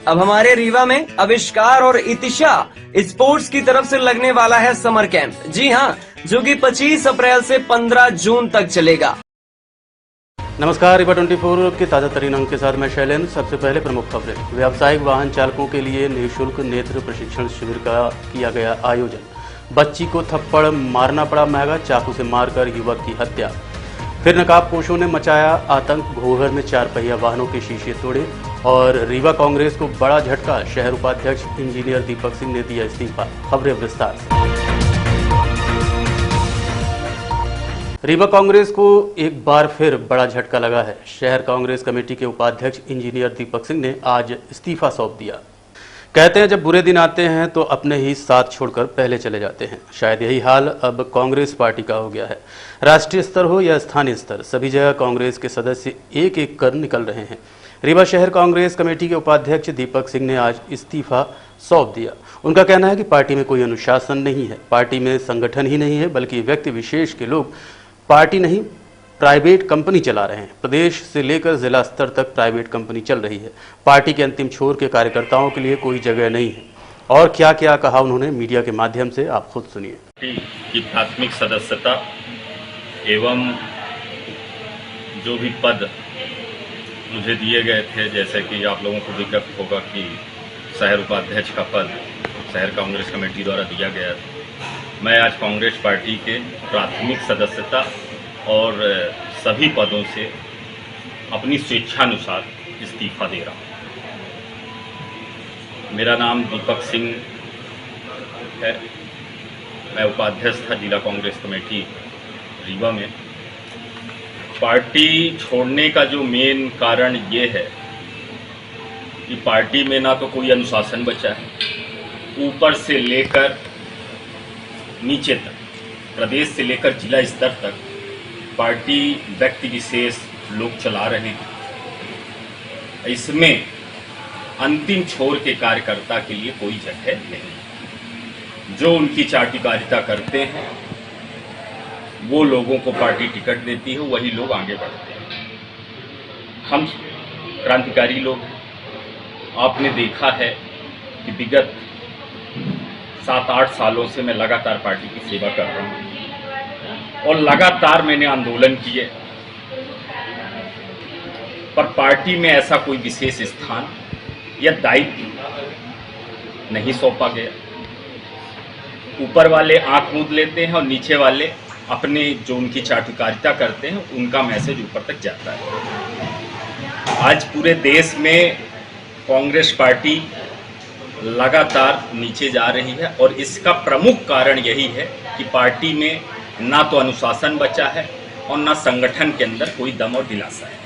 अब हमारे रीवा में आविष्कार और इतिशा स्पोर्ट्स की तरफ से लगने वाला है समर कैंप। जी हाँ, जो कि 25 अप्रैल से 15 जून तक चलेगा। नमस्कार, रीवा 24 के ताजा तरीन अंक के साथ मैं शैलेंद्र। सबसे पहले प्रमुख खबरें। व्यावसायिक वाहन चालकों के लिए निःशुल्क नेत्र प्रशिक्षण शिविर का किया गया आयोजन। बच्ची को थप्पड़ मारना पड़ा महंगा, चाकू से मारकर युवक की हत्या। फिर नकाबपोशों ने मचाया आतंक, घोघर में 4 पहिया वाहनों के शीशे तोड़े। और रीवा कांग्रेस को बड़ा झटका, शहर उपाध्यक्ष इंजीनियर दीपक सिंह ने दिया इस्तीफा। खबरें विस्तार से। रीवा कांग्रेस को एक बार फिर बड़ा झटका लगा है। शहर कांग्रेस कमेटी के उपाध्यक्ष इंजीनियर दीपक सिंह ने आज इस्तीफा सौंप दिया। कहते हैं जब बुरे दिन आते हैं तो अपने ही साथ छोड़कर पहले चले जाते हैं। शायद यही हाल अब कांग्रेस पार्टी का हो गया है। राष्ट्रीय स्तर हो या स्थानीय स्तर, सभी जगह कांग्रेस के सदस्य एक एक कर निकल रहे हैं। रीवा शहर कांग्रेस कमेटी के उपाध्यक्ष दीपक सिंह ने आज इस्तीफा सौंप दिया। उनका कहना है कि पार्टी में कोई अनुशासन नहीं है, पार्टी में संगठन ही नहीं है, बल्कि व्यक्ति विशेष के लोग पार्टी नहीं प्राइवेट कंपनी चला रहे हैं। प्रदेश से लेकर जिला स्तर तक प्राइवेट कंपनी चल रही है। पार्टी के अंतिम छोर के कार्यकर्ताओं के लिए कोई जगह नहीं है। और क्या क्या कहा उन्होंने मीडिया के माध्यम से, आप खुद सुनिए। की प्राथमिक सदस्यता एवं जो भी पद मुझे दिए गए थे, जैसे कि आप लोगों को विज्ञात होगा कि शहर उपाध्यक्ष का पद शहर कांग्रेस कमेटी द्वारा दिया गया था। मैं आज कांग्रेस पार्टी के प्राथमिक सदस्यता और सभी पदों से अपनी स्वेच्छानुसार इस्तीफा दे रहा हूँ। मेरा नाम दीपक सिंह है। मैं उपाध्यक्ष था जिला कांग्रेस कमेटी रीवा में। पार्टी छोड़ने का जो मेन कारण ये है कि पार्टी में ना तो कोई अनुशासन बचा है, ऊपर से लेकर नीचे तक, प्रदेश से लेकर जिला स्तर तक पार्टी व्यक्ति विशेष लोग चला रहे हैं। इसमें अंतिम छोर के कार्यकर्ता के लिए कोई जगह नहीं। जो उनकी चाटुकारिता करते हैं, वो लोगों को पार्टी टिकट देती है, वही लोग आगे बढ़ते हैं। हम क्रांतिकारी लोग हैं। आपने देखा है कि विगत 7-8 सालों से मैं लगातार पार्टी की सेवा कर रहा हूँ और लगातार मैंने आंदोलन किए, पर पार्टी में ऐसा कोई विशेष स्थान या दायित्व नहीं सौंपा गया। ऊपर वाले आंख मूंद लेते हैं और नीचे वाले अपने जो उनकी चाटुकारिता करते हैं उनका मैसेज ऊपर तक जाता है। आज पूरे देश में कांग्रेस पार्टी लगातार नीचे जा रही है और इसका प्रमुख कारण यही है कि पार्टी में ना तो अनुशासन बचा है और ना संगठन के अंदर कोई दम और दिलासा है।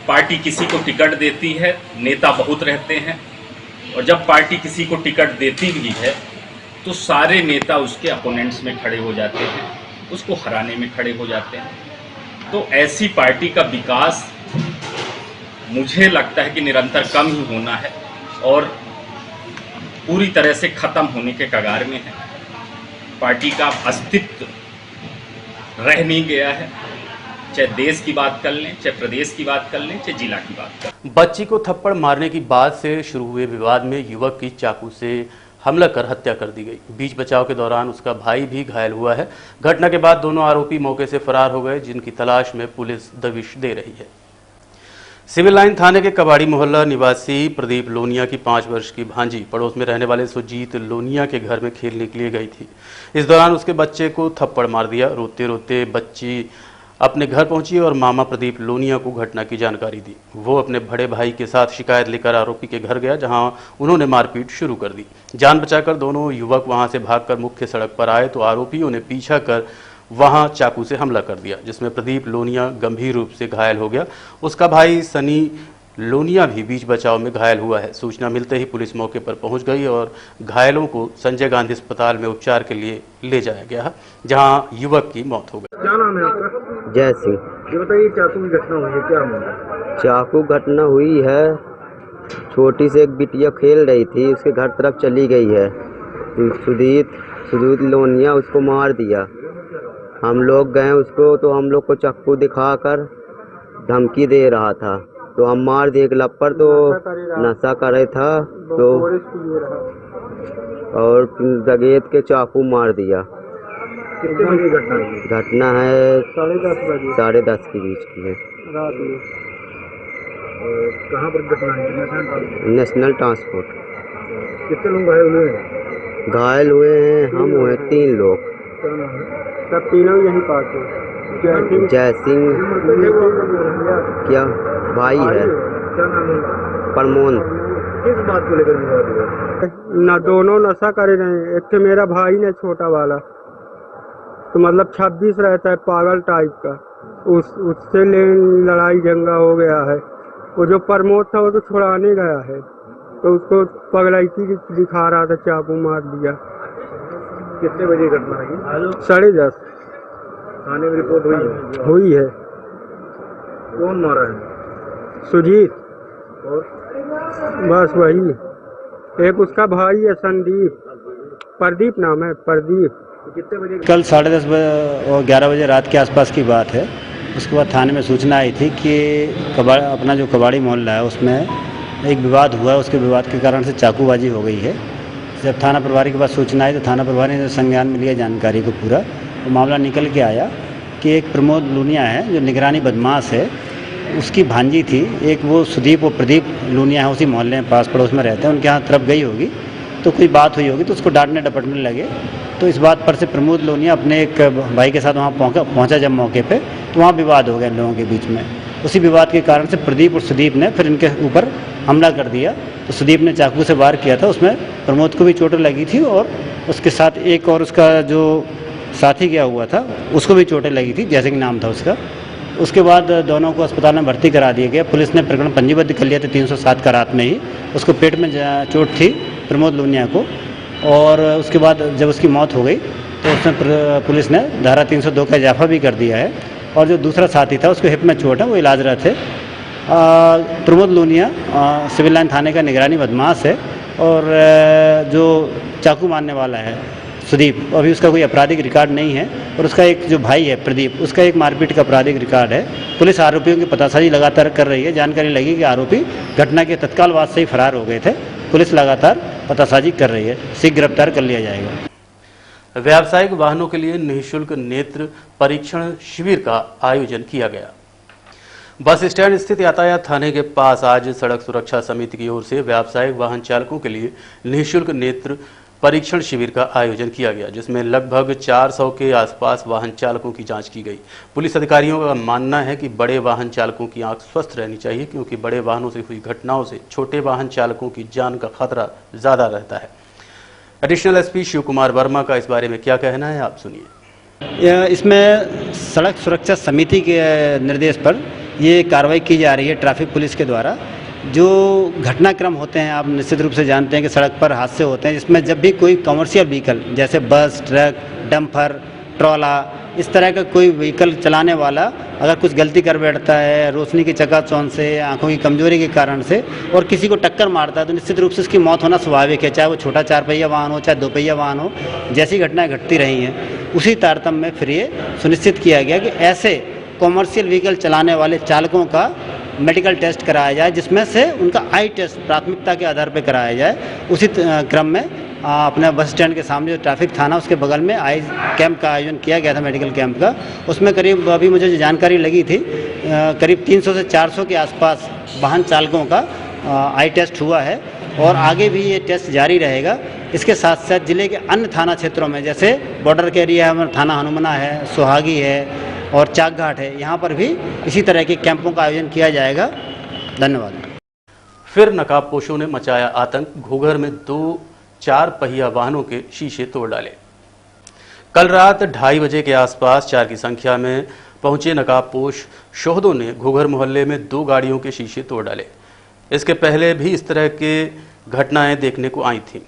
पार्टी किसी को टिकट देती है, नेता बहुत रहते हैं, और जब पार्टी किसी को टिकट देती भी है तो सारे नेता उसके अपोनेंट्स में खड़े हो जाते हैं, उसको हराने में खड़े हो जाते हैं। तो ऐसी पार्टी का विकास मुझे लगता है कि निरंतर कम ही होना है और पूरी तरह से खत्म होने के कगार में है। पार्टी का अस्तित्व रह नहीं गया है। चाहे देश की बात कर लें, चाहे प्रदेश की बात कर लें, चाहे जिला की बात कर लें। बच्ची को थप्पड़ मारने की बात से शुरू हुए विवाद में युवक की चाकू से हमला कर हत्या कर दी गई। बीच बचाव के दौरान उसका भाई भी घायल हुआ है। घटना के बाद दोनों आरोपी मौके से फरार हो गए, जिनकी तलाश में पुलिस दबिश दे रही है। सिविल लाइन थाने के कबाड़ी मोहल्ला निवासी प्रदीप लोनिया की 5 वर्ष की भांजी पड़ोस में रहने वाले सुजीत लोनिया के घर में खेलने के लिए गई थी। इस दौरान उसके बच्चे को थप्पड़ मार दिया। रोते रोते बच्ची अपने घर पहुंची और मामा प्रदीप लोनिया को घटना की जानकारी दी। वो अपने बड़े भाई के साथ शिकायत लेकर आरोपी के घर गया, जहां उन्होंने मारपीट शुरू कर दी। जान बचाकर दोनों युवक वहां से भागकर मुख्य सड़क पर आए तो आरोपियों ने पीछा कर वहां चाकू से हमला कर दिया, जिसमें प्रदीप लोनिया गंभीर रूप से घायल हो गया। उसका भाई सनी लोनिया भी बीच बचाव में घायल हुआ है। सूचना मिलते ही पुलिस मौके पर पहुंच गई और घायलों को संजय गांधी अस्पताल में उपचार के लिए ले जाया गया, जहां युवक की मौत हो गई। क्या नाम है आपका? जय सिंह। ये बताइए, चाकू की घटना हुई है, क्या मामला? चाकू घटना हुई है, छोटी से एक बिटिया खेल रही थी, उसके घर तरफ चली गई है। सुजीत लोनिया उसको मार दिया। हम लोग गए उसको, तो हम लोग को चाकू दिखाकर धमकी दे रहा था तो हम मार दिए। एक लप्पर तो नशा करे था तो और दगेत के चाकू मार दिया। कितने बजे घटना हुई? घटना है 10:30 बजे 10:30 के बीच की है। रात में। कहाँ पर घटना है? National transport. कितने लोग घायल हुए हैं? घायल हुए हैं हम हुए 3 लोग। क्या नाम है? सब तीनों यहीं पास है। जय सिंह क्या भाई है? क्या नाम है? प्रमोद। किस बात को लेकर विवाद हुआ? ना दोनों नशा करे रहे। एक तो मेरा भाई ने छोटा वाला, तो मतलब 26 रहता है, पागल टाइप का। उससे लड़ाई झंगा हो गया है। वो जो प्रमोद था वो तो छुड़ाने गया है, तो उसको पगलैती दिखा रहा था, चाकू मार दिया। कितने बजे घटना है? 10:30 थाने में रिपोर्ट हुई है? हुई है। कौन मारा है? सुजीत, और बस वही। एक उसका भाई है संदीप, प्रदीप नाम है, प्रदीप। कितने बजे? कल 10:30 बजे और 11 बजे रात के आसपास की बात है। उसके बाद थाने में सूचना आई थी कि अपना जो कबाड़ी मोहल्ला है उसमें एक विवाद हुआ है। उसके विवाद के कारण से चाकूबाजी हो गई है। जब थाना प्रभारी के पास सूचना आई तो थाना प्रभारी ने संज्ञान में लिया जानकारी को पूरा, तो मामला निकल के आया कि एक प्रमोद लूनिया है जो निगरानी बदमाश है, उसकी भांजी थी एक, वो सुदीप और प्रदीप लूनिया है, उसी मोहल्ले में पास पड़ोस में रहते हैं। उनके यहाँ तरफ गई होगी तो कोई बात हुई होगी, तो उसको डांटने डपटने लगे। तो इस बात पर से प्रमोद लोनिया अपने एक भाई के साथ वहाँ पहुँचा जब मौके पे, तो वहाँ विवाद हो गया इन लोगों के बीच में। उसी विवाद के कारण से प्रदीप और सुदीप ने फिर इनके ऊपर हमला कर दिया। तो सुदीप ने चाकू से वार किया था, उसमें प्रमोद को भी चोटें लगी थी और उसके साथ एक और उसका जो साथी गया हुआ था उसको भी चोटें लगी थी, जैसे कि नाम था उसका। उसके बाद दोनों को अस्पताल में भर्ती करा दिया गया। पुलिस ने प्रकरण पंजीबद्ध कर लिया था 307 का रात में ही। उसको पेट में चोट थी प्रमोद लूनिया को, और उसके बाद जब उसकी मौत हो गई तो उसमें पुलिस ने धारा 302 का इजाफा भी कर दिया है। और जो दूसरा साथी था उसको हिप में चोट है, वो इलाजरत है। प्रमोद लूनिया सिविल लाइन थाने का निगरानी बदमाश है, और जो चाकू मारने वाला है सुदीप, अभी उसका कोई आपराधिक रिकॉर्ड नहीं है। और उसका एक जो भाई है प्रदीप, उसका एक मारपीट का आपराधिक रिकॉर्ड है। पुलिस आरोपियों की पतासाजी लगातार कर रही है। जानकारी लगी कि आरोपी घटना के तत्काल बाद से ही फरार हो गए थे। पुलिस लगातार पतासाजी कर रही है, शीघ्र गिरफ्तार कर लिया जाएगा। व्यावसायिक वाहनों के लिए निःशुल्क नेत्र परीक्षण शिविर का आयोजन किया गया। बस स्टैंड स्थित यातायात थाने के पास आज सड़क सुरक्षा समिति की ओर से व्यावसायिक वाहन चालकों के लिए निःशुल्क नेत्र परीक्षण शिविर का आयोजन किया गया, जिसमें लगभग 400 के आसपास वाहन चालकों की जांच की गई। पुलिस अधिकारियों का मानना है कि बड़े वाहन चालकों की आंख स्वस्थ रहनी चाहिए, क्योंकि बड़े वाहनों से हुई घटनाओं से छोटे वाहन चालकों की जान का खतरा ज्यादा रहता है। एडिशनल एसपी शिव कुमार वर्मा का इस बारे में क्या कहना है, आप सुनिए। इसमें सड़क सुरक्षा समिति के निर्देश पर ये कार्रवाई की जा रही है ट्रैफिक पुलिस के द्वारा। जो घटनाक्रम होते हैं, आप निश्चित रूप से जानते हैं कि सड़क पर हादसे होते हैं, जिसमें जब भी कोई कमर्शियल व्हीकल जैसे बस, ट्रक, डंपर, ट्रॉला, इस तरह का कोई व्हीकल चलाने वाला अगर कुछ गलती कर बैठता है रोशनी की चकाचौंध से, आंखों की कमजोरी के कारण से, और किसी को टक्कर मारता है, तो निश्चित रूप से उसकी मौत होना स्वाभाविक है, चाहे वो छोटा 4 पहिया वाहन हो, चाहे 2 पहिया वाहन हो। जैसी घटनाएं घटती रही हैं, उसी तारतम्य में फिर ये सुनिश्चित किया गया कि ऐसे कॉमर्शियल व्हीकल चलाने वाले चालकों का मेडिकल टेस्ट कराया जाए, जिसमें से उनका आई टेस्ट प्राथमिकता के आधार पर कराया जाए। उसी क्रम में अपने बस स्टैंड के सामने जो ट्रैफिक थाना, उसके बगल में आई कैंप का आयोजन किया गया था, मेडिकल कैंप का। उसमें करीब, अभी मुझे जो जानकारी लगी थी, करीब 300 से 400 के आसपास वाहन चालकों का आई टेस्ट हुआ है, और आगे भी ये टेस्ट जारी रहेगा। इसके साथ साथ जिले के अन्य थाना क्षेत्रों में, जैसे बॉर्डर के एरिया में थाना हनुमना है, सुहागी है और चाकघाट है, यहाँ पर भी इसी तरह के कैंपों का आयोजन किया जाएगा। धन्यवाद। फिर नकाबपोशों ने मचाया आतंक, घूघर में 2 4 पहिया वाहनों के शीशे तोड़ डाले। कल रात 2:30 बजे के आसपास 4 की संख्या में पहुंचे नकाबपोश शोहदों ने घूघर मोहल्ले में 2 गाड़ियों के शीशे तोड़ डाले। इसके पहले भी इस तरह के घटनाएं देखने को आई थीं,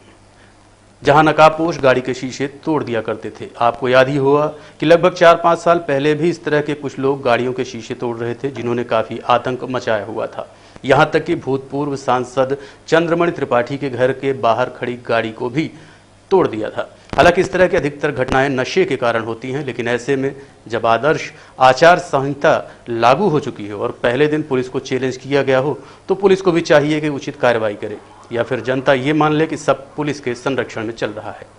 जहां नकाबपोश गाड़ी के शीशे तोड़ दिया करते थे। आपको याद ही होगा कि लगभग 4-5 साल पहले भी इस तरह के कुछ लोग गाड़ियों के शीशे तोड़ रहे थे, जिन्होंने काफी आतंक मचाया हुआ था। यहां तक कि भूतपूर्व सांसद चंद्रमणि त्रिपाठी के घर के बाहर खड़ी गाड़ी को भी तोड़ दिया था। हालांकि इस तरह की अधिकतर घटनाएं नशे के कारण होती हैं, लेकिन ऐसे में जब आदर्श आचार संहिता लागू हो चुकी हो और पहले दिन पुलिस को चैलेंज किया गया हो, तो पुलिस को भी चाहिए कि उचित कार्रवाई करे, या फिर जनता ये मान ले कि सब पुलिस के संरक्षण में चल रहा है।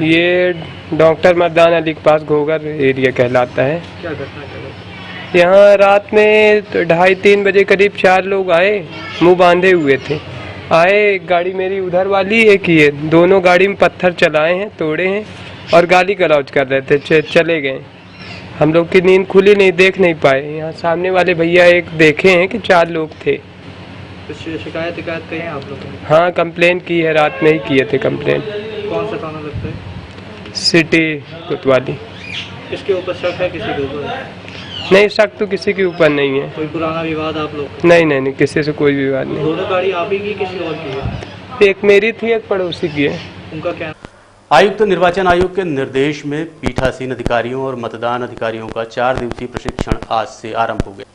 ये डॉक्टर मर्दान अली के पास घोगर एरिया कहलाता है। क्या घटना चली? यहाँ रात में 2:30-3 बजे करीब 4 लोग आए, मुंह बांधे हुए थे। आए, एक गाड़ी मेरी उधर वाली एक ही है, दोनों गाड़ी में पत्थर चलाए हैं, तोड़े हैं और गाली गलौज कर रहे थे, चले गए। हम लोग की नींद खुली नहीं, देख नहीं पाए। यहाँ सामने वाले भैया एक देखे हैं कि 4 लोग थे। कुछ शिकायत कही हैं आप लोगों ने? हाँ, कंप्लेन की है, रात में ही किए थे कंप्लेन। कौन सा थाना लगता है? सिटी कोतवाली। किसके ऊपर शक है? किसी के ऊपर नहीं, शक तो किसी के ऊपर नहीं है। कोई पुराना विवाद आप लोग? नहीं, किसी से कोई विवाद नहीं। दोनों गाड़ी आप ही की, किसी और की है? एक मेरी थी, एक पड़ोसी की है। उनका क्या? आयुक्त निर्वाचन आयोग के निर्देश में पीठासीन अधिकारियों और मतदान अधिकारियों का 4 दिवसीय प्रशिक्षण आज से आरंभ हो गया।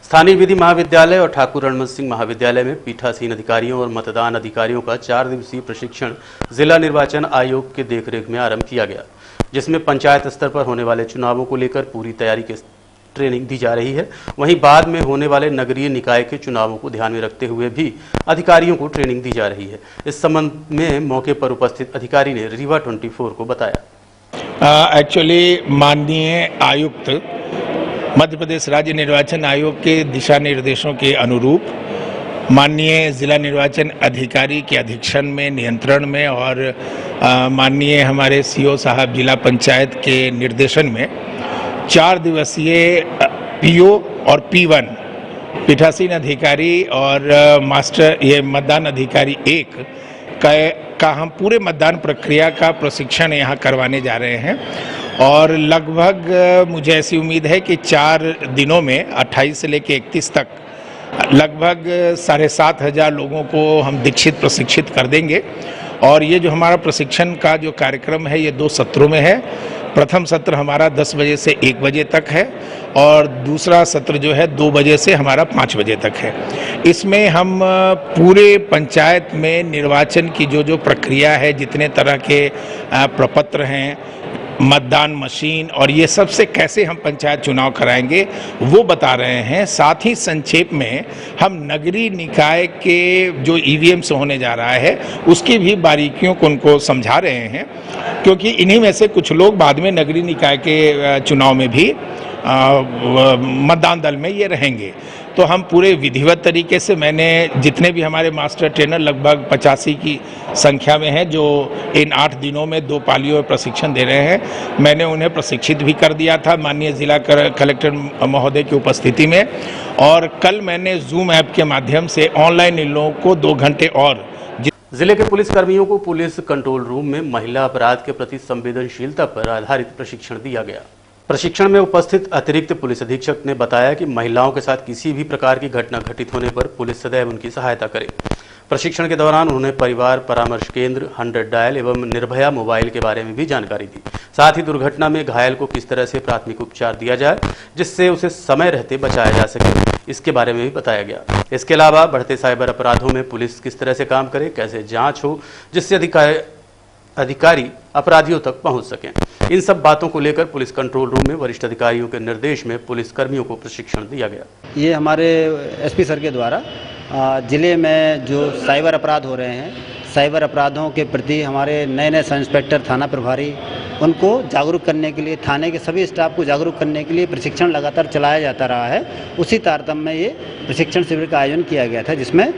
स्थानीय विधि महाविद्यालय और ठाकुर रणमत सिंह महाविद्यालय में पीठासीन अधिकारियों और मतदान अधिकारियों का 4 दिवसीय प्रशिक्षण जिला निर्वाचन आयोग के देखरेख में आरंभ किया गया, जिसमें पंचायत स्तर पर होने वाले चुनावों को लेकर पूरी तैयारी की ट्रेनिंग दी जा रही है। वहीं बाद में होने वाले नगरीय निकाय के चुनावों को ध्यान में रखते हुए भी अधिकारियों को ट्रेनिंग दी जा रही है। इस संबंध में मौके पर उपस्थित अधिकारी ने रीवा 24 को बताया। एक्चुअली माननीय आयुक्त मध्य प्रदेश राज्य निर्वाचन आयोग के दिशा निर्देशों के अनुरूप माननीय जिला निर्वाचन अधिकारी के अधीक्षण में, नियंत्रण में और माननीय हमारे सीओ साहब जिला पंचायत के निर्देशन में 4 दिवसीय पीओ और P1 पीठासीन अधिकारी और मास्टर ये मतदान अधिकारी 1 का हम पूरे मतदान प्रक्रिया का प्रशिक्षण यहाँ करवाने जा रहे हैं। और लगभग मुझे ऐसी उम्मीद है कि 4 दिनों में 28 से लेकर 31 तक लगभग 7,500 लोगों को हम दीक्षित प्रशिक्षित कर देंगे। और ये जो हमारा प्रशिक्षण का जो कार्यक्रम है ये 2 सत्रों में है। प्रथम सत्र हमारा 10 बजे से 1 बजे तक है और दूसरा सत्र जो है 2 बजे से हमारा 5 बजे तक है। इसमें हम पूरे पंचायत में निर्वाचन की जो प्रक्रिया है, जितने तरह के प्रपत्र हैं, मतदान मशीन और ये सब से कैसे हम पंचायत चुनाव कराएंगे वो बता रहे हैं। साथ ही संक्षेप में हम नगरीय निकाय के जो ईवीएम से होने जा रहा है उसकी भी बारीकियों को उनको समझा रहे हैं, क्योंकि इन्हीं में से कुछ लोग बाद में नगरीय निकाय के चुनाव में भी मतदान दल में ये रहेंगे। तो हम पूरे विधिवत तरीके से, मैंने जितने भी हमारे मास्टर ट्रेनर लगभग 85 की संख्या में हैं जो इन 8 दिनों में 2 पालियों में प्रशिक्षण दे रहे हैं, मैंने उन्हें प्रशिक्षित भी कर दिया था माननीय जिला कलेक्टर महोदय की उपस्थिति में। और कल मैंने जूम ऐप के माध्यम से ऑनलाइन इन लोगों को 2 घंटे और जिले के पुलिस कर्मियों को पुलिस कंट्रोल रूम में महिला अपराध के प्रति संवेदनशीलता पर आधारित प्रशिक्षण दिया गया। प्रशिक्षण में उपस्थित अतिरिक्त पुलिस अधीक्षक ने बताया कि महिलाओं के साथ किसी भी प्रकार की घटना घटित होने पर पुलिस सदैव उनकी सहायता करे। प्रशिक्षण के दौरान उन्होंने परिवार परामर्श केंद्र, 100 डायल एवं निर्भया मोबाइल के बारे में भी जानकारी दी। साथ ही दुर्घटना में घायल को किस तरह से प्राथमिक उपचार दिया जाए जिससे उसे समय रहते बचाया जा सके, इसके बारे में भी बताया गया। इसके अलावा बढ़ते साइबर अपराधों में पुलिस किस तरह से काम करे, कैसे जांच हो जिससे अधिकारी अपराधियों तक पहुंच सकें। इन सब बातों को लेकर पुलिस कंट्रोल रूम में वरिष्ठ अधिकारियों के निर्देश में पुलिस कर्मियों को प्रशिक्षण दिया गया। ये हमारे एसपी सर के द्वारा जिले में जो साइबर अपराध हो रहे हैं, साइबर अपराधों के प्रति हमारे नए सब इंस्पेक्टर, थाना प्रभारी, उनको जागरूक करने के लिए, थाने के सभी स्टाफ को जागरूक करने के लिए प्रशिक्षण लगातार चलाया जाता रहा है। उसी तारतम्य में ये प्रशिक्षण शिविर का आयोजन किया गया था, जिसमें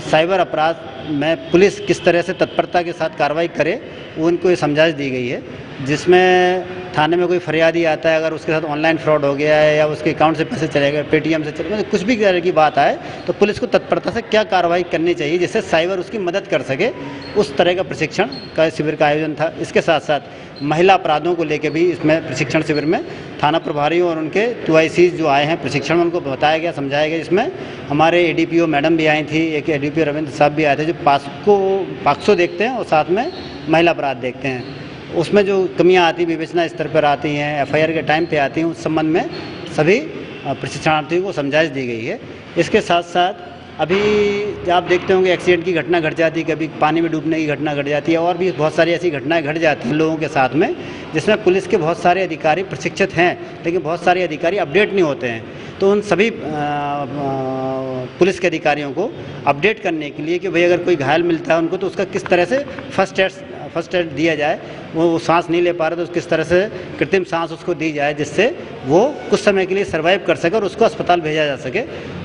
साइबर अपराध में पुलिस किस तरह से तत्परता के साथ कार्रवाई करे उनको ये समझाइश दी गई है। जिसमें थाने में कोई फरियादी आता है, अगर उसके साथ ऑनलाइन फ्रॉड हो गया है या उसके अकाउंट से पैसे चले गए, पेटीएम से चले गए, कुछ भी तरह की बात आए तो पुलिस को तत्परता से क्या कार्रवाई करनी चाहिए जिससे साइबर उसकी मदद कर सके, उस तरह का प्रशिक्षण का शिविर का आयोजन था। इसके साथ साथ महिला अपराधों को लेकर भी इसमें प्रशिक्षण शिविर में थाना प्रभारियों और उनके 2IC जो आए हैं प्रशिक्षण में, उनको बताया गया, समझाया गया। इसमें हमारे ADPO मैडम भी आई थी, एक ADPO रविंद्र साहब भी आए थे जो पाक्सो देखते हैं और साथ में महिला अपराध देखते हैं। उसमें जो कमियां आती, विवेचना स्तर पर आती हैं, FIR के टाइम पे आती हैं, उस संबंध में सभी प्रशिक्षणार्थियों को समझाइश दी गई है। इसके साथ साथ अभी आप देखते होंगे एक्सीडेंट की घटना घट जाती है, कभी पानी में डूबने की घटना घट जाती है, और भी बहुत सारी ऐसी घटनाएं घट जाती हैं लोगों के साथ में, जिसमें पुलिस के बहुत सारे अधिकारी प्रशिक्षित हैं, लेकिन बहुत सारे अधिकारी अपडेट नहीं होते हैं। तो उन सभी पुलिस के अधिकारियों को अपडेट करने के लिए कि भाई अगर कोई घायल मिलता है उनको तो उसका किस तरह से फर्स्ट एड दिया जाए, वो सांस नहीं ले पा रहा तो किस तरह से कृत्रिम सांस उसको दी जाए जिससे वो कुछ समय के लिए सर्वाइव कर सके और उसको अस्पताल भेजा जा सके।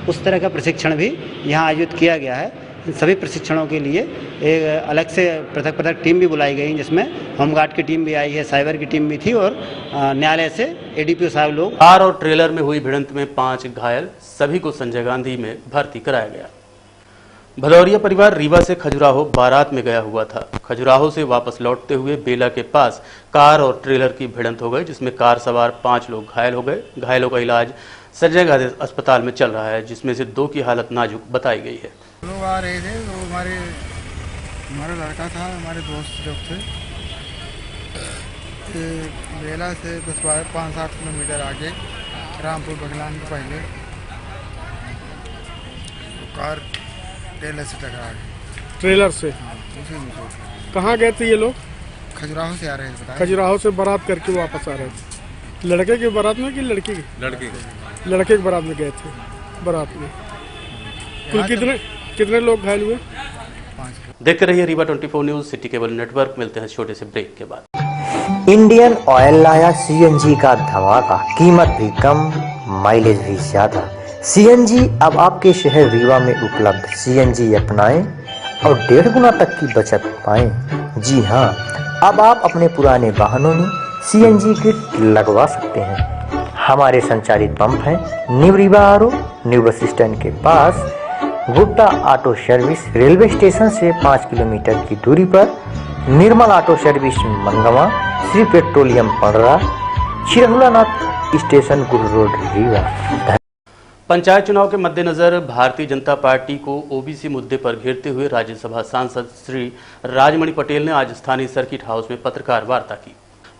उस तरह का प्रशिक्षण भी यहाँ आयोजित किया गया है। इन सभी प्रशिक्षणों के लिए एक अलग से पृथक टीम भी बुलाई गई, जिसमें होमगार्ड की टीम भी आई है, साइबर की टीम भी थी, और न्यायालय से एडीपीओ साहब लोग। कार और ट्रेलर में हुई भिड़ंत में 5 घायल, सभी को संजय गांधी में भर्ती कराया गया। भदौरिया परिवार रीवा से खजुराहो बारात में गया हुआ था। खजुराहो से वापस लौटते हुए बेला के पास कार और ट्रेलर की भिड़ंत हो गई, जिसमें कार सवार 5 लोग घायल हो गए। घायलों का इलाज संजय गांधी अस्पताल में चल रहा है, जिसमें से 2 की हालत नाजुक बताई गई है। लोग आ रहे थे, तो हमारा लड़का था, हमारे दोस्त लोग थे। बेला से 5-7 किलोमीटर आगे रामपुर बगलान के पहले कार ट्रेलर से टकरा गई। ट्रेलर से? कहाँ गए थे ये लोग? खजुराहो से आ रहे थे। खजुराहो से बारात करके वापस आ रहे थे। लड़के की बारात में कि लड़की की? लड़के की बारात में गए थे। बारात में कुल कितने लोग घायल हुए? 5। देखते रहिए Rewa 24 news, city cable network. मिलते हैं छोटे से ब्रेक के बाद। इंडियन ऑयल लाया सीएनजी का धमाका, कीमत भी कम, माइलेज भी ज्यादा। सीएनजी अब आपके शहर रीवा में उपलब्ध। सीएनजी अपनाएं और 1.5 गुना तक की बचत पाएं। जी हां, अब आप अपने पुराने वाहनों में सीएनजी किट लगवा सकते हैं। हमारे संचालित पंप हैं new Rewa RO, new bus stand के पास, Gupta auto service, railway station से 5 किलोमीटर की दूरी पर, निर्मल ऑटो सर्विस मंगवा, श्री पेट्रोलियम पड़रा, चिरहुलानाथ स्टेशन गुरु रोड रीवा। पंचायत चुनाव के मद्देनजर भारतीय जनता पार्टी को ओबीसी मुद्दे पर घेरते हुए राज्यसभा सांसद श्री राजमणि पटेल ने आज स्थानीय सर्किट हाउस में पत्रकार वार्ता की।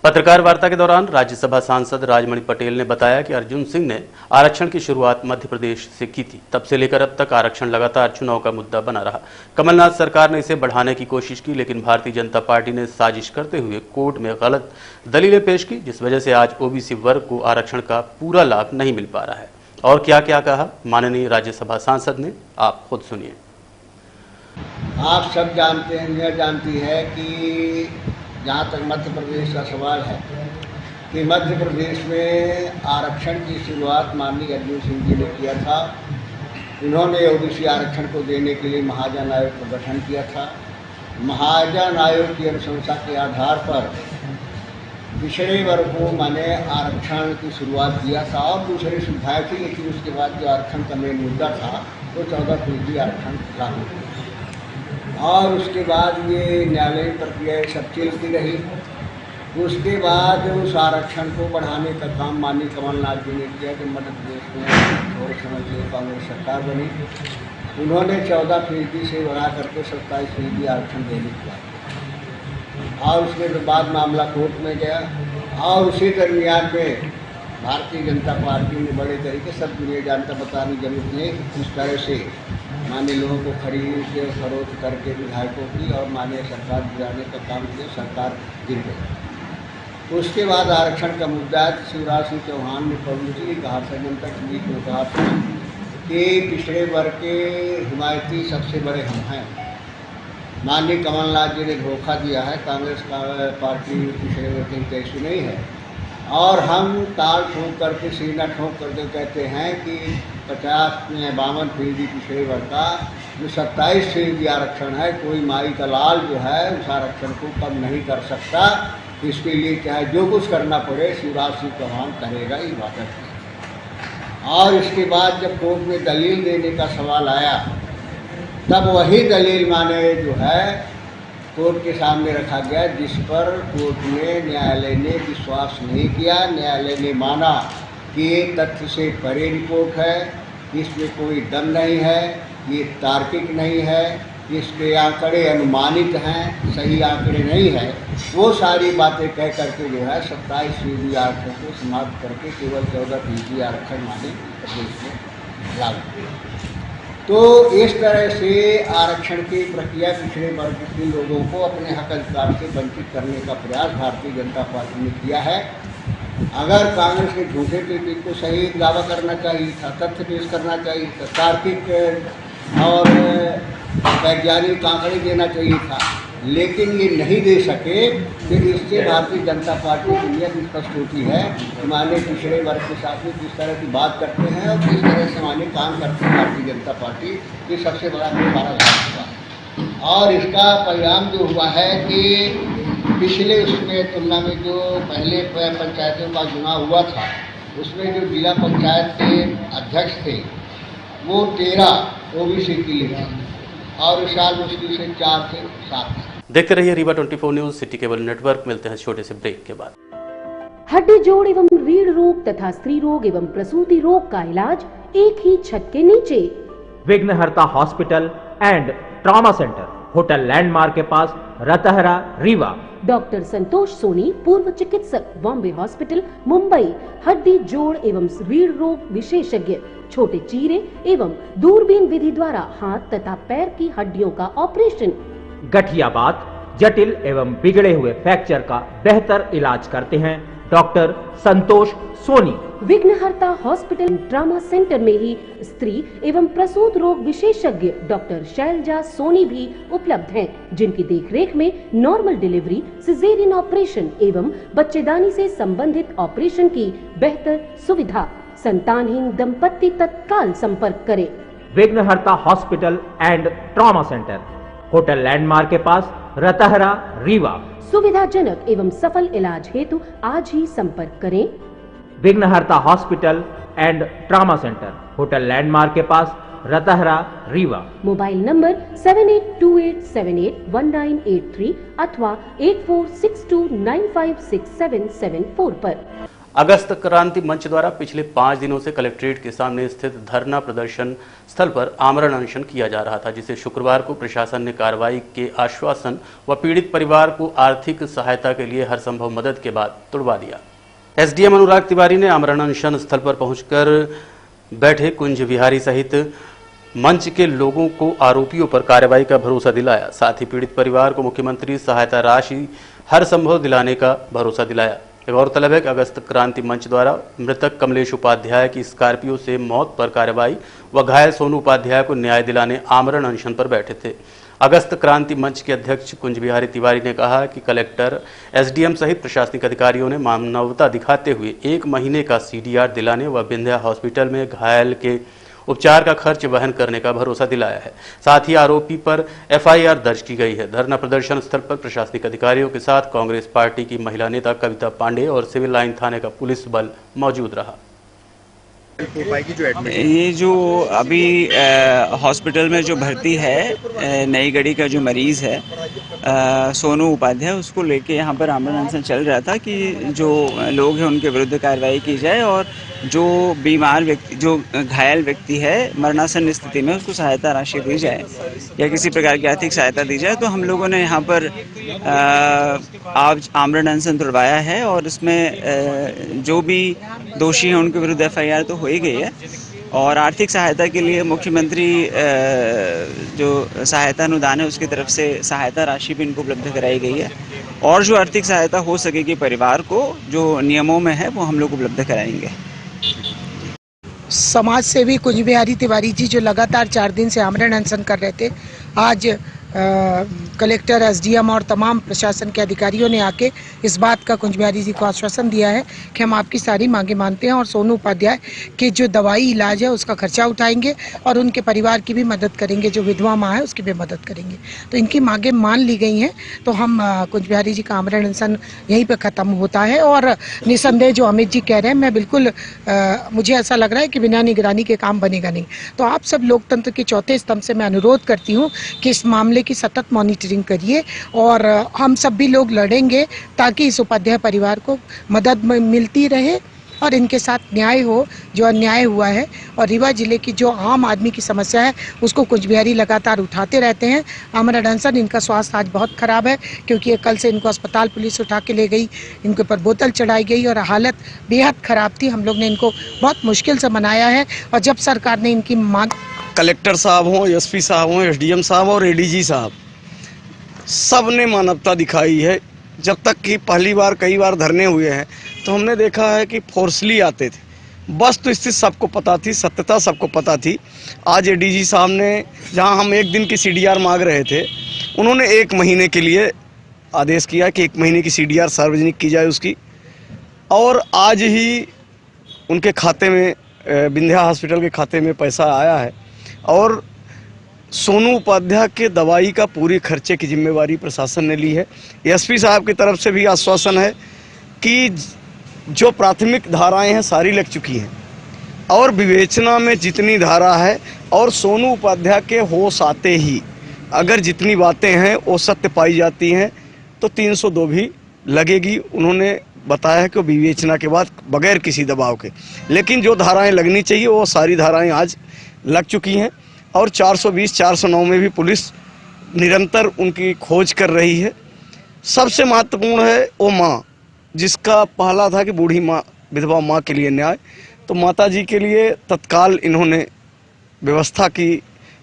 पत्रकार वार्ता के दौरान राज्यसभा सांसद राजमणि पटेल ने बताया कि अर्जुन सिंह ने आरक्षण की शुरुआत मध्य प्रदेश से की थी। तब से लेकर अब तक आरक्षण लगातार चुनाव का मुद्दा बना रहा। कमलनाथ सरकार ने इसे बढ़ाने की कोशिश की, लेकिन भारतीय जनता पार्टी ने साजिश करते हुए कोर्ट में गलत दलीलें पेश की, जिस वजह से आज ओबीसी वर्ग को आरक्षण का पूरा लाभ नहीं मिल पा रहा है। और क्या क्या कहा माननीय राज्यसभा सांसद ने, आप खुद सुनिए। आप सब जानते हैं, यह जानती है कि जहाँ तक मध्य प्रदेश का सवाल है कि मध्य प्रदेश में आरक्षण की शुरुआत माननीय अर्जुन सिंह जी ने किया था। उन्होंने ओबीसी आरक्षण को देने के लिए महाजन आयोग का गठन किया था। महाजन आयोग की अनुशंसा के आधार पर पिछड़े वर्ग को माने आरक्षण की शुरुआत किया था और दूसरी सुविधाएं थी, लेकिन उसके बाद जो आरक्षण का मेन मुद्दा था वो 14% आरक्षण लागू हुआ और उसके बाद ये न्यायालयीन प्रक्रिया सब चलती रही। उसके बाद उस आरक्षण को बढ़ाने का काम माननीय कमलनाथ जी ने किया कि मध्य प्रदेश में थोड़े समय से कांग्रेस सरकार बनी। उन्होंने 14% से बढ़ा करके 27% आरक्षण देने की बात और उसके बाद मामला कोर्ट में गया और उसी दरमियान में भारतीय जनता पार्टी ने बड़े तरीके से सब दुनिया जानता बताने की जरूरत नहीं, इस तरह से माननीय लोगों को खरीद के फरोख्त करके विधायकों की और माननीय सरकार गिराने का काम किया, सरकार गिर गई। उसके बाद आरक्षण का मुद्दा शिवराज सिंह चौहान ने पब्लिकली कहा था, जनता के बीच में कहा था कि पिछड़े वर्ग के हिमायती सबसे बड़े हम हैं। माननीय कमलनाथ जी ने धोखा दिया है, कांग्रेस का पार्टी पिछड़े वर्ग की कैसी नहीं है और हम ताल ठोक करके सीना ठोक करके कहते हैं कि 52% पिछड़े वर्ग का जो 27% आरक्षण है, कोई माई का लाल जो है उस आरक्षण को कम नहीं कर सकता। इसके लिए चाहे जो कुछ करना पड़े शिवराज सिंह चौहान करेगा, ये बात है। और इसके बाद जब कोर्ट में दलील देने का सवाल आया तब वही दलील माने जो है कोर्ट के सामने रखा गया, जिस पर कोर्ट ने न्यायालय ने विश्वास नहीं किया। न्यायालय ने माना कि ये तथ्य से परे रिपोर्ट है, इसमें कोई दम नहीं है, ये तार्किक नहीं है, इसके आंकड़े अनुमानित हैं, सही आंकड़े नहीं है। वो सारी बातें कह करके जो है 27% आरक्षण को समाप्त करके केवल 14% आरक्षण माने प्रदेश में लागू। तो इस तरह से आरक्षण की प्रक्रिया पिछड़े वर्ग के लोगों को अपने हक अधिकार से वंचित करने का प्रयास भारतीय जनता पार्टी ने किया है। अगर कांग्रेस के झूठे टीपी को सही दावा करना चाहिए था, तथ्य पेश करना चाहिए था, तार्किक और वैज्ञानिक आंकड़े देना चाहिए था, लेकिन ये नहीं दे सके। फिर इससे भारतीय जनता पार्टी की नीयत स्पष्ट होती है कि माने पिछड़े वर्ग के साथ में किस तरह की बात करते हैं और किस तरह से माने काम करते हैं भारतीय जनता पार्टी। ये सबसे बड़ा हमारा हुआ है और इसका परिणाम जो हुआ है कि पिछले उसमें तुलना में जो पहले पंचायतों का चुनाव हुआ था उसमें जो जिला पंचायत के अध्यक्ष थे वो 13 ओबीसी के लिए थे और इस साल मुश्किल से 4 से 7 थे। देखते रहिए Rewa 24 news city cable network. मिलते हैं छोटे से ब्रेक के बाद। हड्डी जोड़ एवं रीढ़ रोग तथा स्त्री रोग एवं प्रसूति रोग का इलाज एक ही छत के नीचे। विघ्नहर्ता hospital and trauma centre, hotel landmark के पास, रतहरा, रीवा। डॉक्टर संतोष सोनी, पूर्व चिकित्सक, बॉम्बे हॉस्पिटल, मुंबई। हड्डी जोड़ एवं रीढ़ रोग विशेषज्ञ, छोटे चीरे एवं दूरबीन विधि द्वारा हाथ तथा पैर की हड्डियों का ऑपरेशन। गठियाबात, जटिल एवं बिगड़े हुए फ्रैक्चर का बेहतर इलाज करते हैं डॉक्टर संतोष सोनी। विघ्नहर्ता हॉस्पिटल ट्रॉमा सेंटर में ही स्त्री एवं प्रसूत रोग विशेषज्ञ डॉक्टर शैलजा सोनी भी उपलब्ध हैं, जिनकी देखरेख में नॉर्मल डिलीवरी, सिजेरियन ऑपरेशन एवं बच्चेदानी से संबंधित ऑपरेशन की बेहतर सुविधा। संतानहीन दंपत्ति तत्काल संपर्क करें। विघ्नहर्ता hospital and trauma centre, hotel landmark के पास, रतहरा, रीवा। सुविधाजनक एवं सफल इलाज हेतु आज ही संपर्क करें। विघ्नहर्ता hospital and trauma centre, hotel landmark के पास, रतहरा, रीवा। मोबाइल नंबर 7828781983 अथवा 8462956774 पर। अगस्त क्रांति मंच द्वारा पिछले 5 दिनों से कलेक्ट्रेट के सामने स्थित धरना प्रदर्शन स्थल पर आमरण अनशन किया जा रहा था, जिसे शुक्रवार को प्रशासन ने कार्रवाई के आश्वासन व पीड़ित परिवार को आर्थिक सहायता के लिए हर संभव मदद के बाद तुड़वा दिया। एसडीएम अनुराग तिवारी ने आमरण अनशन स्थल पर पहुंचकर बैठे कुंज विहारी सहित मंच के लोगों को आरोपियों पर कार्रवाई का भरोसा दिलाया। साथ ही पीड़ित परिवार को मुख्यमंत्री सहायता राशि हर संभव दिलाने का भरोसा दिलाया। गौरतलब है कि अगस्त क्रांति मंच द्वारा मृतक कमलेश उपाध्याय की स्कॉर्पियो से मौत पर कार्रवाई व घायल सोनू उपाध्याय को न्याय दिलाने आमरण अनशन पर बैठे थे। अगस्त क्रांति मंच के अध्यक्ष कुंज बिहारी तिवारी ने कहा कि कलेक्टर, एसडीएम सहित प्रशासनिक अधिकारियों ने मानवता दिखाते हुए 1 महीने का सीडीआर दिलाने व विंध्या हॉस्पिटल में घायल के उपचार का खर्च वहन करने का भरोसा दिलाया है। साथ ही आरोपी पर एफआईआर दर्ज की गई है। धरना प्रदर्शन स्थल पर प्रशासनिक अधिकारियों के साथ कांग्रेस पार्टी की महिला नेता कविता पांडे और सिविल लाइन थाने का पुलिस बल मौजूद रहा। ये जो अभी हॉस्पिटल में जो भर्ती है नई गढ़ी का जो मरीज है सोनू उपाध्याय, उसको लेके यहाँ पर आमरण अनशन चल रहा था कि जो लोग हैं उनके विरुद्ध कार्रवाई की जाए और जो बीमार व्यक्ति, जो घायल व्यक्ति है मरणासन स्थिति में, उसको सहायता राशि दी जाए या किसी प्रकार की आर्थिक सहायता दी जाए। तो हम लोगों ने यहाँ पर आज आमरण अनशन तुड़वाया है और इसमें जो भी दोषी हैं उनके विरुद्ध एफआईआर तो हो ही गई है और आर्थिक सहायता के लिए मुख्यमंत्री जो सहायता अनुदान है उसकी तरफ से सहायता राशि भी इनको उपलब्ध कराई गई है और जो आर्थिक सहायता हो सकेगी परिवार को जो नियमों में है वो हम लोग उपलब्ध कराएंगे। समाज सेवी कुंज बिहारी तिवारी जी जो लगातार 4 दिन से आमरण अनशन कर रहे थे, आज कलेक्टर, एसडीएम और तमाम प्रशासन के अधिकारियों ने आके इस बात का कुंज बिहारी जी को आश्वासन दिया है कि हम आपकी सारी मांगे मानते हैं और सोनू उपाध्याय के जो दवाई इलाज है उसका खर्चा उठाएंगे और उनके परिवार की भी मदद करेंगे, जो विधवा माँ है उसकी भी मदद करेंगे। तो इनकी मांगे मान ली गई हैं। तो हम कुंज बिहारी जी का आमरण अनशन यहीं पर ख़त्म होता है और निसंदेह जो अमित जी कह रहे हैं, मैं बिल्कुल मुझे ऐसा लग रहा है कि बिना निगरानी के काम बनेगा नहीं। तो आप सब लोकतंत्र के चौथे स्तंभ से मैं अनुरोध करती हूँ कि इस मामले की सतत मॉनिटरिंग करिए और हम सब भी लोग लड़ेंगे ताकि इस उपाध्याय परिवार को मदद मिलती रहे और इनके साथ न्याय हो, जो अन्याय हुआ है। और रीवा जिले की जो आम आदमी की समस्या है उसको कुंज बिहारी लगातार उठाते रहते हैं। आमरण अनशन, इनका स्वास्थ्य आज बहुत ख़राब है क्योंकि ये कल से इनको अस्पताल पुलिस उठा के ले गई, इनके ऊपर बोतल चढ़ाई गई और हालत बेहद ख़राब थी। हम लोग ने इनको बहुत मुश्किल से मनाया है और जब सरकार ने इनकी मांग कलेक्टर साहब हों, एसपी साहब हों, एसडीएम साहब और एडीजी साहब, सब ने मानवता दिखाई है। जब तक कि पहली बार कई बार धरने हुए हैं तो हमने देखा है कि फोर्सली आते थे। वस्तुस्थिति सबको पता थी, सत्यता सबको पता थी। आज एडीजी साहब ने, जहां हम एक दिन की सीडीआर मांग रहे थे, उन्होंने 1 महीने के लिए आदेश किया कि 1 महीने की सीडीआर सार्वजनिक की जाए उसकी। और आज ही उनके खाते में, विंध्या हॉस्पिटल के खाते में पैसा आया है और सोनू उपाध्याय के दवाई का पूरी खर्चे की जिम्मेवारी प्रशासन ने ली है। एसपी साहब की तरफ से भी आश्वासन है कि जो प्राथमिक धाराएं हैं सारी लग चुकी हैं और विवेचना में जितनी धारा है और सोनू उपाध्याय के होश आते ही अगर जितनी बातें हैं वो सत्य पाई जाती हैं तो 302 भी लगेगी। उन्होंने बताया है कि विवेचना के बाद बगैर किसी दबाव के, लेकिन जो धाराएं लगनी चाहिए वो सारी धाराएं आज लग चुकी हैं और 420, 409 में भी पुलिस निरंतर उनकी खोज कर रही है। सबसे महत्वपूर्ण है वो माँ, जिसका पहला था कि बूढ़ी माँ, विधवा माँ के लिए न्याय, तो माता जी के लिए तत्काल इन्होंने व्यवस्था की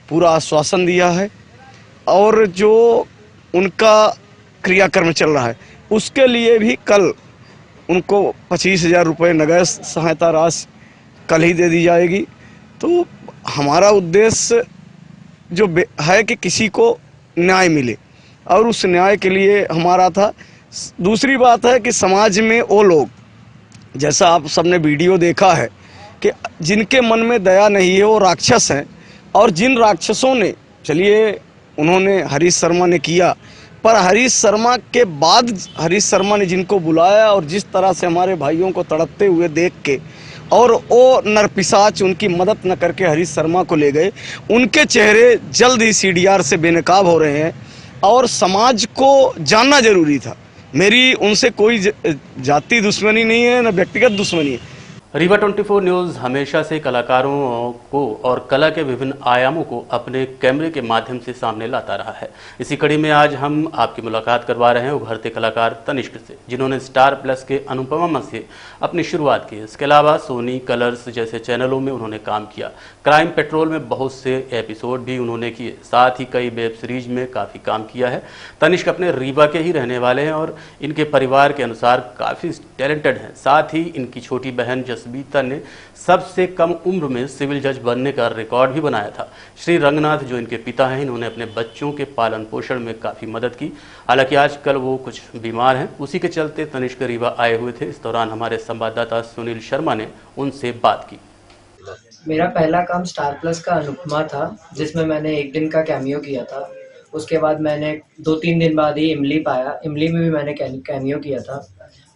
पूरा आश्वासन दिया है और जो उनका क्रियाक्रम चल रहा है उसके लिए भी कल उनको 25,000 रुपये नगद सहायता राशि कल ही दे दी जाएगी। तो हमारा उद्देश्य जो है कि किसी को न्याय मिले और उस न्याय के लिए हमारा था। दूसरी बात है कि समाज में वो लोग, जैसा आप सबने वीडियो देखा है, कि जिनके मन में दया नहीं है वो राक्षस हैं और जिन राक्षसों ने, चलिए उन्होंने हरीश शर्मा ने किया, पर हरीश शर्मा के बाद हरीश शर्मा ने जिनको बुलाया और जिस तरह से हमारे भाइयों को तड़पते हुए देख के और वो नरपिशाच उनकी मदद न करके हरीश शर्मा को ले गए, उनके चेहरे जल्द ही सीडीआर से बेनकाब हो रहे हैं और समाज को जानना जरूरी था। मेरी उनसे कोई जाति दुश्मनी नहीं है, न व्यक्तिगत दुश्मनी है। रीवा 24 न्यूज़ हमेशा से कलाकारों को और कला के विभिन्न आयामों को अपने कैमरे के माध्यम से सामने लाता रहा है। इसी कड़ी में आज हम आपकी मुलाकात करवा रहे हैं उभरते कलाकार तनिष्क से, जिन्होंने स्टार प्लस के अनुपमा से अपनी शुरुआत की। इसके अलावा सोनी, कलर्स जैसे चैनलों में उन्होंने काम किया। क्राइम पेट्रोल में बहुत से एपिसोड भी उन्होंने किए, साथ ही कई वेब सीरीज में काफ़ी काम किया है। तनिष्क अपने रीवा के ही रहने वाले हैं और इनके परिवार के अनुसार काफ़ी टैलेंटेड हैं। साथ ही इनकी छोटी बहन जसबीता ने सबसे कम उम्र में सिविल जज बनने का रिकॉर्ड भी बनाया था। श्री रंगनाथ जो इनके पिता हैं, इन्होंने अपने बच्चों के पालन पोषण में काफ़ी मदद की। हालांकि आजकल वो कुछ बीमार हैं, उसी के चलते तनिष्क रीवा आए हुए थे। इस दौरान हमारे संवाददाता सुनील शर्मा ने उनसे बात की। मेरा पहला काम स्टार प्लस का अनुपमा था, जिसमें मैंने 1 दिन का कैमियो किया था। उसके बाद मैंने 2-3 दिन बाद ही इमली पाया, इमली में भी मैंने कैमियो किया था।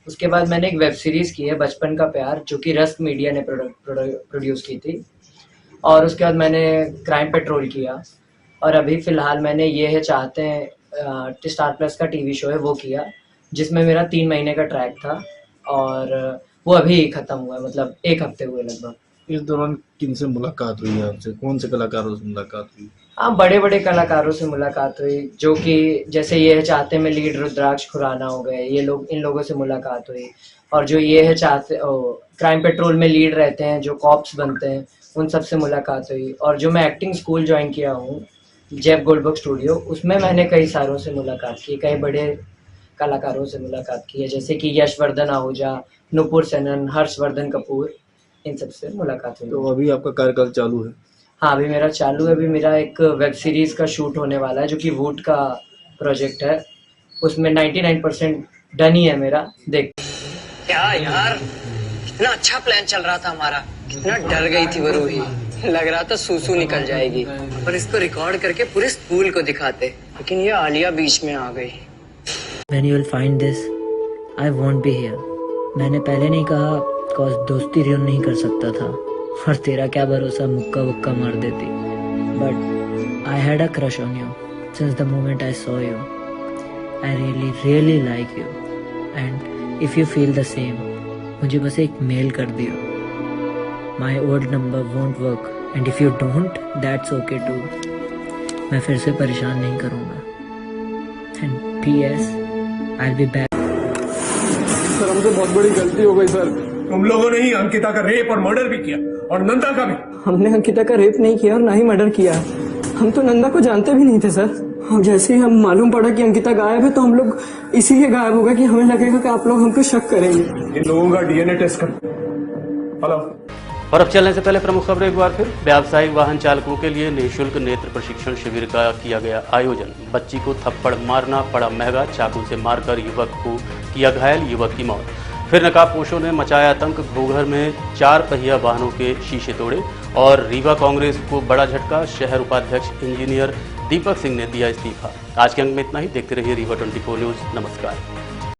उसके बाद मैंने एक वेब सीरीज़ की है बचपन का प्यार, जो कि रस्क मीडिया ने प्रोड्यूस की थी। और उसके बाद मैंने क्राइम पेट्रोल किया और अभी फ़िलहाल मैंने ये है चाहते हैं स्टार प्लस का टीवी शो है वो किया, जिसमें मेरा 3 महीने का ट्रैक था और वो अभी ख़त्म हुआ, मतलब 1 हफ्ते हुए लगभग। इस दौरान किनसे मुलाकात हुई है आपसे? कौन से कलाकारों से मुलाकात हुई? हाँ, बड़े बड़े कलाकारों से मुलाकात हुई, जो कि जैसे ये है चाहते में लीड रुद्राक्ष खुराना हो गए, ये लोग, इन लोगों से मुलाकात हुई। और जो ये है चाहते क्राइम पेट्रोल में लीड रहते हैं, जो कॉप्स बनते हैं, उन सब से मुलाकात हुई। और जो मैं एक्टिंग स्कूल ज्वाइन किया हूँ जेफ गोल्डबर्ग स्टूडियो, उसमें मैंने कई सारों से मुलाकात की, कई बड़े कलाकारों से मुलाकात की है, जैसे कि यशवर्धन आहूजा, नुपुर सेनन, हर्षवर्धन कपूर, इन सब से मुलाकात हुई। तो अभी आपका कार्यकाल चालू है? हाँ, अभी मेरा चालू है। अभी मेरा एक वेब सीरीज का शूट होने वाला है, जो कि वूड का प्रोजेक्ट है। उसमें 99% डन ही है मेरा। देख क्या यार, कितना अच्छा प्लान चल रहा था हमारा, कितना डर गई थी वो रूही, लग रहा था सूसू निकल जाएगी। और इसको रिकॉर्ड करके पूरे स्कूल को दिखाते, लेकिन ये आलिया बीच में आ गई। When you will find this, I won't be here. मैंने पहले नहीं कहा, कॉज दोस्ती रियल नहीं कर सकता था और तेरा क्या भरोसा मुक्का वक्का मार देती। But I had a crush on you since the moment I saw you. I really really like you and if you feel the same, मुझे बस एक मेल कर दियो। My old number won't work and if you don't that's okay too. मैं फिर से परेशान नहीं करूँगा। And PS, I will be back. Sir, हमसे बहुत बड़ी गलती हो गई सर। तुम लोगों ने ही अंकिता का रेप और मर्डर भी किया और नंदा का भी। हमने अंकिता का रेप नहीं किया और ना ही मर्डर किया है। हम तो नंदा को जानते भी नहीं थे सर। और जैसे ही हम मालूम पड़ा कि अंकिता गायब है तो हम लोग इसीलिए गायब हो गए कि हमें लगेगा कि आप लोग हम पे शक करेंगे। इन लोगों का डीएनए टेस्ट कर। हेलो। और अब चलने से पहले प्रमुख खबरें एक बार फिर। व्यावसायिक वाहन चालकों के लिए निःशुल्क नेत्र प्रशिक्षण शिविर का किया गया आयोजन। बच्ची को थप्पड़ मारना पड़ा महंगा, चाकू से मारकर युवक को किया घायल, युवक की मौत। फिर नकाबपोशों ने मचाया आतंक, घोघर में 4 पहिया वाहनों के शीशे तोड़े। और रीवा कांग्रेस को बड़ा झटका, शहर उपाध्यक्ष इंजीनियर दीपक सिंह ने दिया इस्तीफा। आज के अंक में इतना ही। देखते रहिए रीवा 24 न्यूज। नमस्कार।